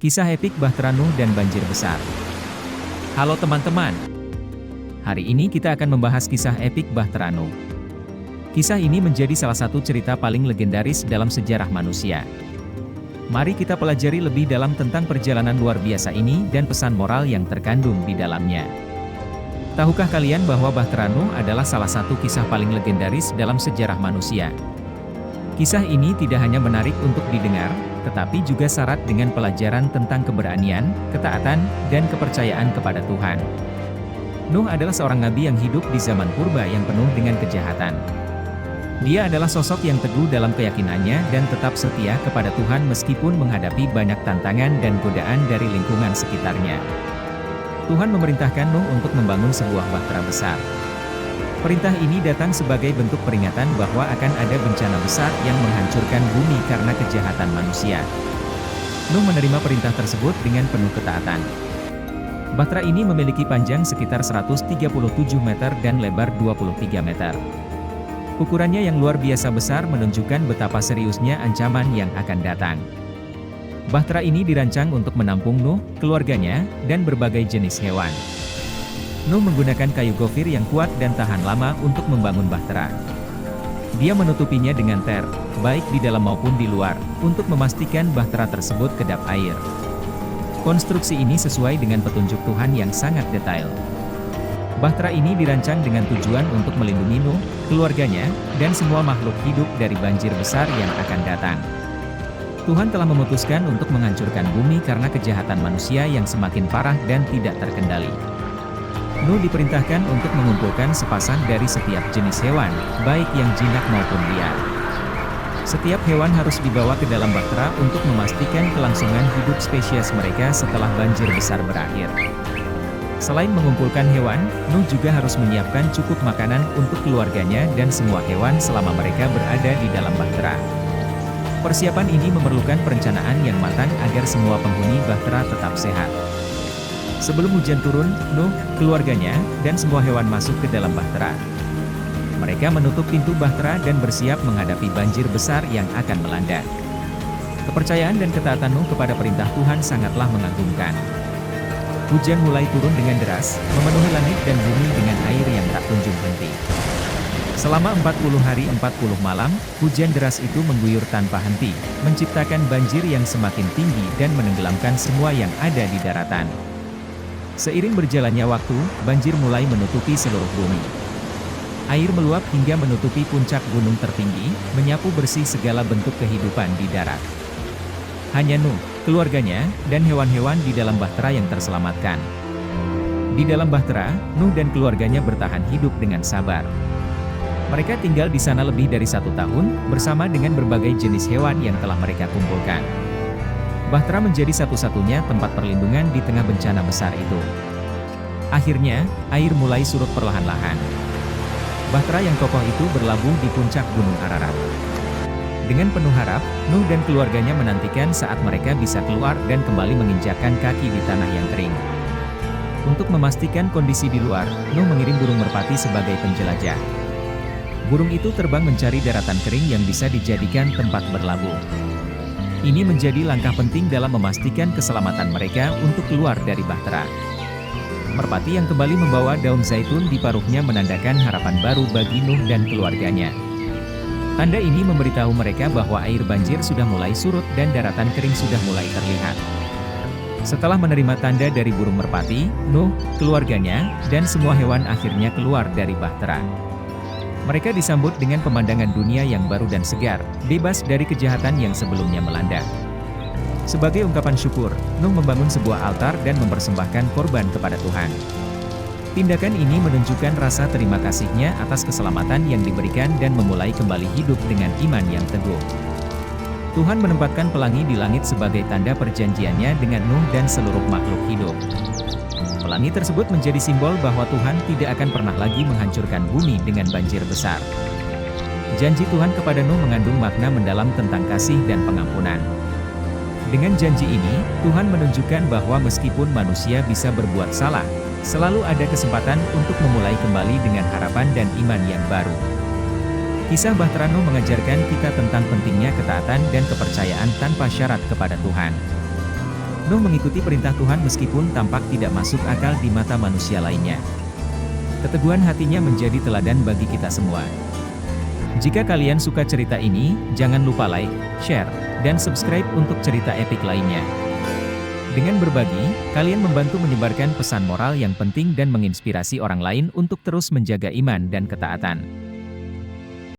Kisah epik Bahtera Nuh dan banjir besar. Halo teman-teman. Hari ini kita akan membahas kisah epik Bahtera Nuh. Kisah ini menjadi salah satu cerita paling legendaris dalam sejarah manusia. Mari kita pelajari lebih dalam tentang perjalanan luar biasa ini dan pesan moral yang terkandung di dalamnya. Tahukah kalian bahwa Bahtera Nuh adalah salah satu kisah paling legendaris dalam sejarah manusia? Kisah ini tidak hanya menarik untuk didengar, tetapi juga syarat dengan pelajaran tentang keberanian, ketaatan, dan kepercayaan kepada Tuhan. Nuh adalah seorang nabi yang hidup di zaman purba yang penuh dengan kejahatan. Dia adalah sosok yang teguh dalam keyakinannya dan tetap setia kepada Tuhan meskipun menghadapi banyak tantangan dan godaan dari lingkungan sekitarnya. Tuhan memerintahkan Nuh untuk membangun sebuah bahtera besar. Perintah ini datang sebagai bentuk peringatan bahwa akan ada bencana besar yang menghancurkan bumi karena kejahatan manusia. Nuh menerima perintah tersebut dengan penuh ketaatan. Bahtera ini memiliki panjang sekitar 137 meter dan lebar 23 meter. Ukurannya yang luar biasa besar menunjukkan betapa seriusnya ancaman yang akan datang. Bahtera ini dirancang untuk menampung Nuh, keluarganya, dan berbagai jenis hewan. Nuh menggunakan kayu gofir yang kuat dan tahan lama untuk membangun bahtera. Dia menutupinya dengan ter, baik di dalam maupun di luar, untuk memastikan bahtera tersebut kedap air. Konstruksi ini sesuai dengan petunjuk Tuhan yang sangat detail. Bahtera ini dirancang dengan tujuan untuk melindungi Nuh, keluarganya, dan semua makhluk hidup dari banjir besar yang akan datang. Tuhan telah memutuskan untuk menghancurkan bumi karena kejahatan manusia yang semakin parah dan tidak terkendali. Nuh diperintahkan untuk mengumpulkan sepasang dari setiap jenis hewan, baik yang jinak maupun liar. Setiap hewan harus dibawa ke dalam bahtera untuk memastikan kelangsungan hidup spesies mereka setelah banjir besar berakhir. Selain mengumpulkan hewan, Nuh juga harus menyiapkan cukup makanan untuk keluarganya dan semua hewan selama mereka berada di dalam bahtera. Persiapan ini memerlukan perencanaan yang matang agar semua penghuni bahtera tetap sehat. Sebelum hujan turun, Nuh, keluarganya, dan semua hewan masuk ke dalam bahtera. Mereka menutup pintu bahtera dan bersiap menghadapi banjir besar yang akan melanda. Kepercayaan dan ketaatan Nuh kepada perintah Tuhan sangatlah mengagumkan. Hujan mulai turun dengan deras, memenuhi langit dan bumi dengan air yang tak kunjung henti. Selama 40 hari 40 malam, hujan deras itu mengguyur tanpa henti, menciptakan banjir yang semakin tinggi dan menenggelamkan semua yang ada di daratan. Seiring berjalannya waktu, banjir mulai menutupi seluruh bumi. Air meluap hingga menutupi puncak gunung tertinggi, menyapu bersih segala bentuk kehidupan di darat. Hanya Nuh, keluarganya, dan hewan-hewan di dalam bahtera yang terselamatkan. Di dalam bahtera, Nuh dan keluarganya bertahan hidup dengan sabar. Mereka tinggal di sana lebih dari 1 tahun, bersama dengan berbagai jenis hewan yang telah mereka kumpulkan. Bahtera menjadi satu-satunya tempat perlindungan di tengah bencana besar itu. Akhirnya, air mulai surut perlahan-lahan. Bahtera yang kokoh itu berlabuh di puncak Gunung Ararat. Dengan penuh harap, Nuh dan keluarganya menantikan saat mereka bisa keluar dan kembali menginjakkan kaki di tanah yang kering. Untuk memastikan kondisi di luar, Nuh mengirim burung merpati sebagai penjelajah. Burung itu terbang mencari daratan kering yang bisa dijadikan tempat berlabuh. Ini menjadi langkah penting dalam memastikan keselamatan mereka untuk keluar dari bahtera. Merpati yang kembali membawa daun zaitun di paruhnya menandakan harapan baru bagi Nuh dan keluarganya. Tanda ini memberitahu mereka bahwa air banjir sudah mulai surut dan daratan kering sudah mulai terlihat. Setelah menerima tanda dari burung merpati, Nuh, keluarganya, dan semua hewan akhirnya keluar dari bahtera. Mereka disambut dengan pemandangan dunia yang baru dan segar, bebas dari kejahatan yang sebelumnya melanda. Sebagai ungkapan syukur, Nuh membangun sebuah altar dan mempersembahkan korban kepada Tuhan. Tindakan ini menunjukkan rasa terima kasihnya atas keselamatan yang diberikan dan memulai kembali hidup dengan iman yang teguh. Tuhan menempatkan pelangi di langit sebagai tanda perjanjiannya dengan Nuh dan seluruh makhluk hidup. Pelangi tersebut menjadi simbol bahwa Tuhan tidak akan pernah lagi menghancurkan bumi dengan banjir besar. Janji Tuhan kepada Nuh mengandung makna mendalam tentang kasih dan pengampunan. Dengan janji ini, Tuhan menunjukkan bahwa meskipun manusia bisa berbuat salah, selalu ada kesempatan untuk memulai kembali dengan harapan dan iman yang baru. Kisah Bahtera Nuh mengajarkan kita tentang pentingnya ketaatan dan kepercayaan tanpa syarat kepada Tuhan. Nuh mengikuti perintah Tuhan meskipun tampak tidak masuk akal di mata manusia lainnya. Keteguhan hatinya menjadi teladan bagi kita semua. Jika kalian suka cerita ini, jangan lupa like, share, dan subscribe untuk cerita epik lainnya. Dengan berbagi, kalian membantu menyebarkan pesan moral yang penting dan menginspirasi orang lain untuk terus menjaga iman dan ketaatan.